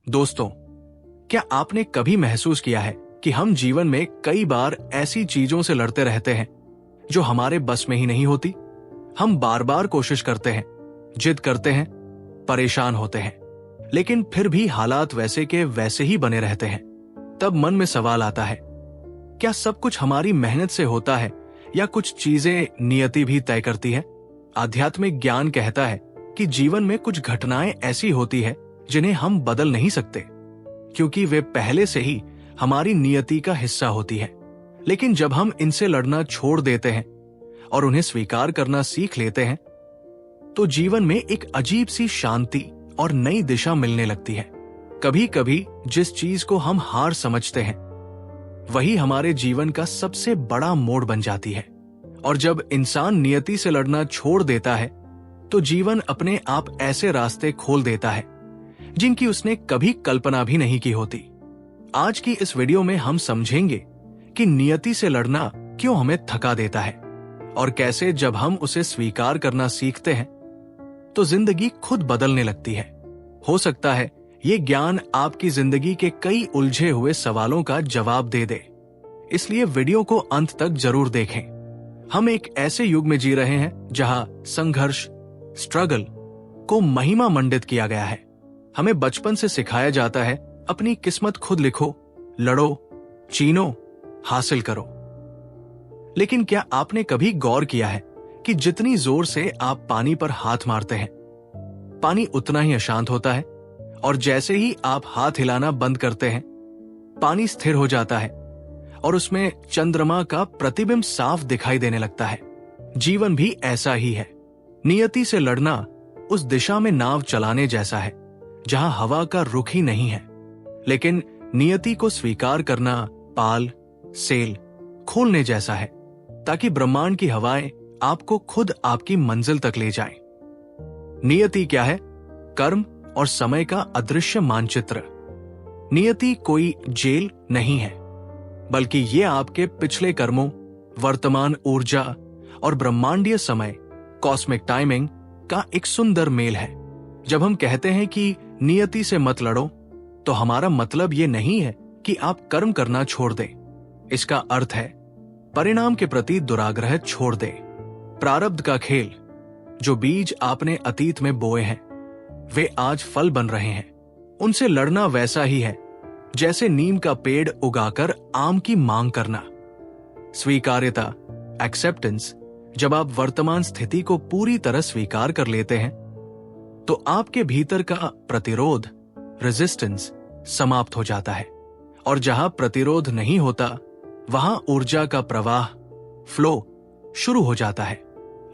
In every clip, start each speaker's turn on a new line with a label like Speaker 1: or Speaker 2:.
Speaker 1: दोस्तों, क्या आपने कभी महसूस किया है कि हम जीवन में कई बार ऐसी चीजों से लड़ते रहते हैं जो हमारे बस में ही नहीं होती? हम बार बार कोशिश करते हैं, जिद करते हैं, परेशान होते हैं, लेकिन फिर भी हालात वैसे के वैसे ही बने रहते हैं। तब मन में सवाल आता है, क्या सब कुछ हमारी मेहनत से होता है या कुछ चीजें नियति भी तय करती है? आध्यात्मिक ज्ञान कहता है कि जीवन में कुछ घटनाएं ऐसी होती है जिन्हें हम बदल नहीं सकते, क्योंकि वे पहले से ही हमारी नियति का हिस्सा होती है। लेकिन जब हम इनसे लड़ना छोड़ देते हैं और उन्हें स्वीकार करना सीख लेते हैं, तो जीवन में एक अजीब सी शांति और नई दिशा मिलने लगती है। कभी कभी जिस चीज को हम हार समझते हैं, वही हमारे जीवन का सबसे बड़ा मोड़ बन जाती है। और जब इंसान नियति से लड़ना छोड़ देता है, तो जीवन अपने आप ऐसे रास्ते खोल देता है जिनकी उसने कभी कल्पना भी नहीं की होती। आज की इस वीडियो में हम समझेंगे कि नियति से लड़ना क्यों हमें थका देता है और कैसे जब हम उसे स्वीकार करना सीखते हैं तो जिंदगी खुद बदलने लगती है। हो सकता है ये ज्ञान आपकी जिंदगी के कई उलझे हुए सवालों का जवाब दे दे, इसलिए वीडियो को अंत तक जरूर देखें। हम एक ऐसे युग में जी रहे हैं जहां संघर्ष, स्ट्रगल को महिमा मंडित किया गया है। हमें बचपन से सिखाया जाता है, अपनी किस्मत खुद लिखो, लड़ो, चीनो, हासिल करो। लेकिन क्या आपने कभी गौर किया है कि जितनी जोर से आप पानी पर हाथ मारते हैं, पानी उतना ही अशांत होता है, और जैसे ही आप हाथ हिलाना बंद करते हैं, पानी स्थिर हो जाता है और उसमें चंद्रमा का प्रतिबिंब साफ दिखाई देने लगता है। जीवन भी ऐसा ही है। नियति से लड़ना उस दिशा में नाव चलाने जैसा है जहां हवा का रुख ही नहीं है। लेकिन नियति को स्वीकार करना पाल, सेल खोलने जैसा है, ताकि ब्रह्मांड की हवाएं आपको खुद आपकी मंजिल तक ले जाएं। नियति क्या है? कर्म और समय का अदृश्य मानचित्र। नियति कोई जेल नहीं है, बल्कि ये आपके पिछले कर्मों, वर्तमान ऊर्जा और ब्रह्मांडीय समय, कॉस्मिक टाइमिंग का एक सुंदर मेल है। जब हम कहते हैं कि नियति से मत लड़ो, तो हमारा मतलब ये नहीं है कि आप कर्म करना छोड़ दें। इसका अर्थ है परिणाम के प्रति दुराग्रह छोड़ दें। प्रारब्ध का खेल, जो बीज आपने अतीत में बोए हैं, वे आज फल बन रहे हैं। उनसे लड़ना वैसा ही है जैसे नीम का पेड़ उगाकर आम की मांग करना। स्वीकार्यता, एक्सेप्टेंस, जब आप वर्तमान स्थिति को पूरी तरह स्वीकार कर लेते हैं, तो आपके भीतर का प्रतिरोध, रेजिस्टेंस, समाप्त हो जाता है। और जहां प्रतिरोध नहीं होता, वहां ऊर्जा का प्रवाह, फ्लो शुरू हो जाता है।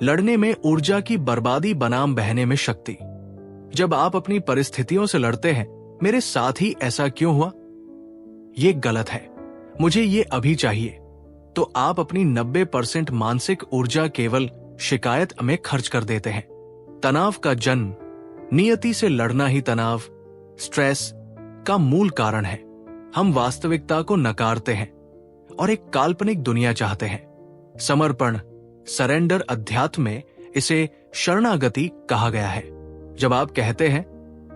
Speaker 1: लड़ने में ऊर्जा की बर्बादी बनाम बहने में शक्ति। जब आप अपनी परिस्थितियों से लड़ते हैं, मेरे साथ ही ऐसा क्यों हुआ, ये गलत है, मुझे ये अभी चाहिए, तो आप अपनी 90% मानसिक ऊर्जा केवल शिकायत में खर्च कर देते हैं। तनाव का जन्म, नियति से लड़ना ही तनाव, स्ट्रेस का मूल कारण है। हम वास्तविकता को नकारते हैं और एक काल्पनिक दुनिया चाहते हैं। समर्पण, सरेंडर अध्यात्म में इसे शरणागति कहा गया है। जब आप कहते हैं,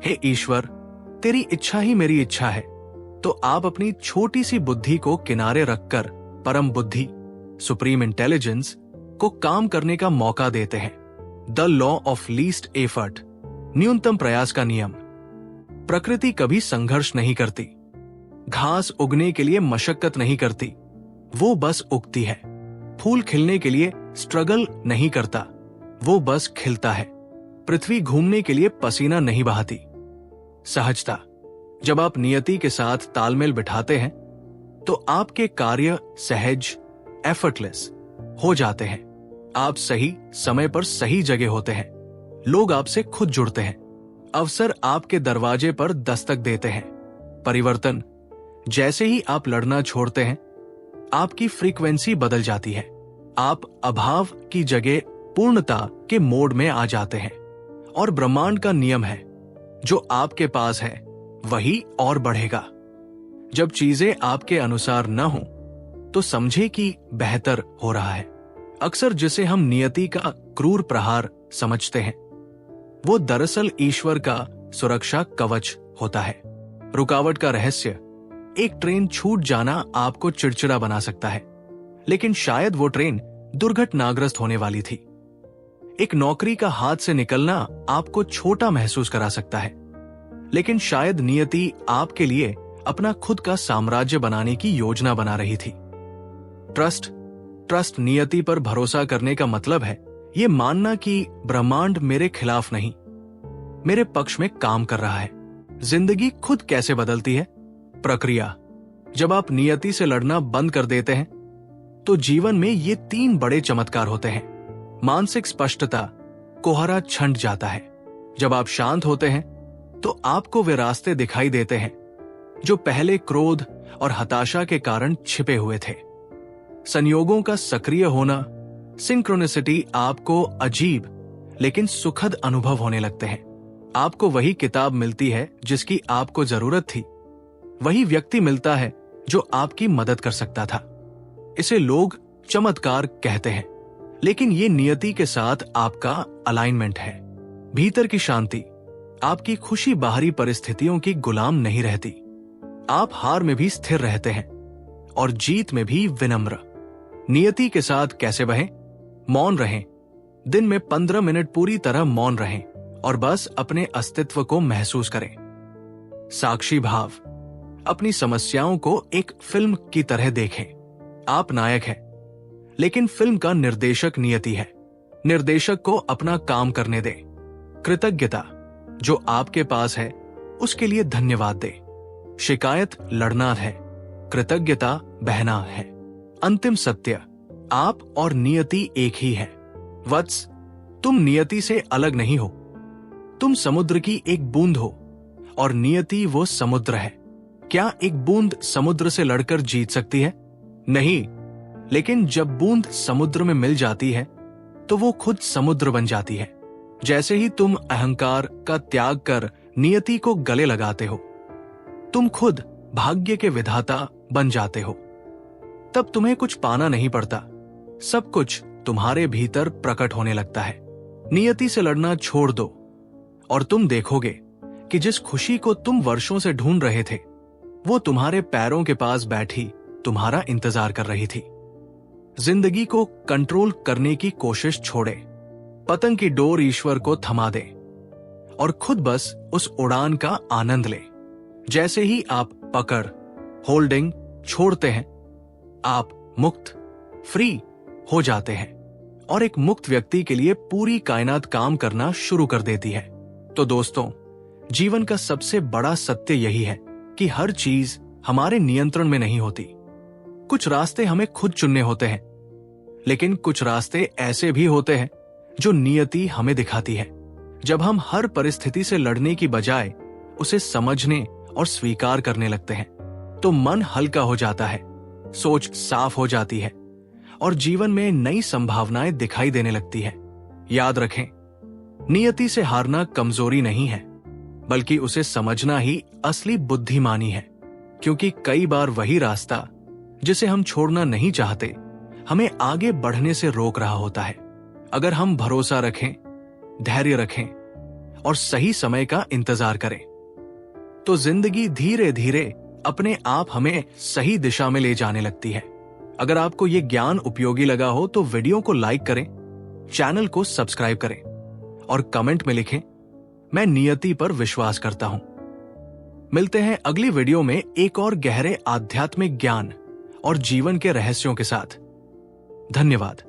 Speaker 1: हे ईश्वर, तेरी इच्छा ही मेरी इच्छा है, तो आप अपनी छोटी सी बुद्धि को किनारे रखकर परम बुद्धि, सुप्रीम इंटेलिजेंस को काम करने का मौका देते हैं। The law of least effort, न्यूनतम प्रयास का नियम। प्रकृति कभी संघर्ष नहीं करती। घास उगने के लिए मशक्कत नहीं करती, वो बस उगती है। फूल खिलने के लिए स्ट्रगल नहीं करता, वो बस खिलता है। पृथ्वी घूमने के लिए पसीना नहीं बहाती। सहजता, जब आप नियति के साथ तालमेल बिठाते हैं, तो आपके कार्य सहज, एफर्टलेस हो जाते हैं। आप सही समय पर सही जगह होते हैं। लोग आपसे खुद जुड़ते हैं। अवसर आपके दरवाजे पर दस्तक देते हैं। परिवर्तन, जैसे ही आप लड़ना छोड़ते हैं, आपकी फ्रीक्वेंसी बदल जाती है। आप अभाव की जगह पूर्णता के मोड में आ जाते हैं। और ब्रह्मांड का नियम है, जो आपके पास है वही और बढ़ेगा। जब चीजें आपके अनुसार न हो, तो समझे कि बेहतर हो रहा है। अक्सर जिसे हम नियति का क्रूर प्रहार समझते हैं, वो दरअसल ईश्वर का सुरक्षा कवच होता है। रुकावट का रहस्य, एक ट्रेन छूट जाना आपको चिड़चिड़ा बना सकता है, लेकिन शायद वो ट्रेन दुर्घटनाग्रस्त होने वाली थी। एक नौकरी का हाथ से निकलना आपको छोटा महसूस करा सकता है, लेकिन शायद नियति आपके लिए अपना खुद का साम्राज्य बनाने की योजना बना रही थी। ट्रस्ट नियति पर भरोसा करने का मतलब है ये मानना कि ब्रह्मांड मेरे खिलाफ नहीं, मेरे पक्ष में काम कर रहा है। जिंदगी खुद कैसे बदलती है? प्रक्रिया। जब आप नियति से लड़ना बंद कर देते हैं तो जीवन में ये 3 बड़े चमत्कार होते हैं। मानसिक स्पष्टता, कोहरा छंट जाता है। जब आप शांत होते हैं तो आपको वे रास्ते दिखाई देते हैं जो पहले क्रोध और हताशा के कारण छिपे हुए थे। संयोगों का सक्रिय होना, सिंक्रोनिसिटी, आपको अजीब लेकिन सुखद अनुभव होने लगते हैं। आपको वही किताब मिलती है जिसकी आपको जरूरत थी, वही व्यक्ति मिलता है जो आपकी मदद कर सकता था। इसे लोग चमत्कार कहते हैं, लेकिन ये नियति के साथ आपका अलाइनमेंट है। भीतर की शांति, आपकी खुशी बाहरी परिस्थितियों की गुलाम नहीं रहती। आप हार में भी स्थिर रहते हैं और जीत में भी विनम्र। नियति के साथ कैसे बहें? मौन रहें। दिन में 15 मिनट पूरी तरह मौन रहें और बस अपने अस्तित्व को महसूस करें। साक्षी भाव, अपनी समस्याओं को एक फिल्म की तरह देखें। आप नायक हैं, लेकिन फिल्म का निर्देशक नियति है। निर्देशक को अपना काम करने दें। कृतज्ञता, जो आपके पास है उसके लिए धन्यवाद दें। शिकायत लड़ना है, कृतज्ञता बहना है। अंतिम सत्य, आप और नियति एक ही है। वत्स, तुम नियति से अलग नहीं हो। तुम समुद्र की एक बूंद हो और नियति वो समुद्र है। क्या एक बूंद समुद्र से लड़कर जीत सकती है? नहीं, लेकिन जब बूंद समुद्र में मिल जाती है तो वो खुद समुद्र बन जाती है। जैसे ही तुम अहंकार का त्याग कर नियति को गले लगाते हो, तुम खुद भाग्य के विधाता बन जाते हो। तब तुम्हें कुछ पाना नहीं पड़ता, सब कुछ तुम्हारे भीतर प्रकट होने लगता है। नियति से लड़ना छोड़ दो और तुम देखोगे कि जिस खुशी को तुम वर्षों से ढूंढ रहे थे वो तुम्हारे पैरों के पास बैठी तुम्हारा इंतजार कर रही थी। जिंदगी को कंट्रोल करने की कोशिश छोड़े। पतंग की डोर ईश्वर को थमा दे और खुद बस उस उड़ान का आनंद ले। जैसे ही आप पकड़, होल्डिंग छोड़ते हैं, आप मुक्त, फ्री हो जाते हैं और एक मुक्त व्यक्ति के लिए पूरी कायनात काम करना शुरू कर देती है। तो दोस्तों, जीवन का सबसे बड़ा सत्य यही है कि हर चीज हमारे नियंत्रण में नहीं होती। कुछ रास्ते हमें खुद चुनने होते हैं, लेकिन कुछ रास्ते ऐसे भी होते हैं जो नियति हमें दिखाती है। जब हम हर परिस्थिति से लड़ने की बजाय उसे समझने और स्वीकार करने लगते हैं तो मन हल्का हो जाता है, सोच साफ हो जाती है और जीवन में नई संभावनाएं दिखाई देने लगती है। याद रखें, नियति से हारना कमजोरी नहीं है, बल्कि उसे समझना ही असली बुद्धिमानी है। क्योंकि कई बार वही रास्ता जिसे हम छोड़ना नहीं चाहते हमें आगे बढ़ने से रोक रहा होता है। अगर हम भरोसा रखें, धैर्य रखें और सही समय का इंतजार करें तो जिंदगी धीरे धीरे अपने आप हमें सही दिशा में ले जाने लगती है। अगर आपको यह ज्ञान उपयोगी लगा हो तो वीडियो को लाइक करें, चैनल को सब्सक्राइब करें और कमेंट में लिखें, मैं नियति पर विश्वास करता हूं। मिलते हैं अगली वीडियो में एक और गहरे आध्यात्मिक ज्ञान और जीवन के रहस्यों के साथ। धन्यवाद।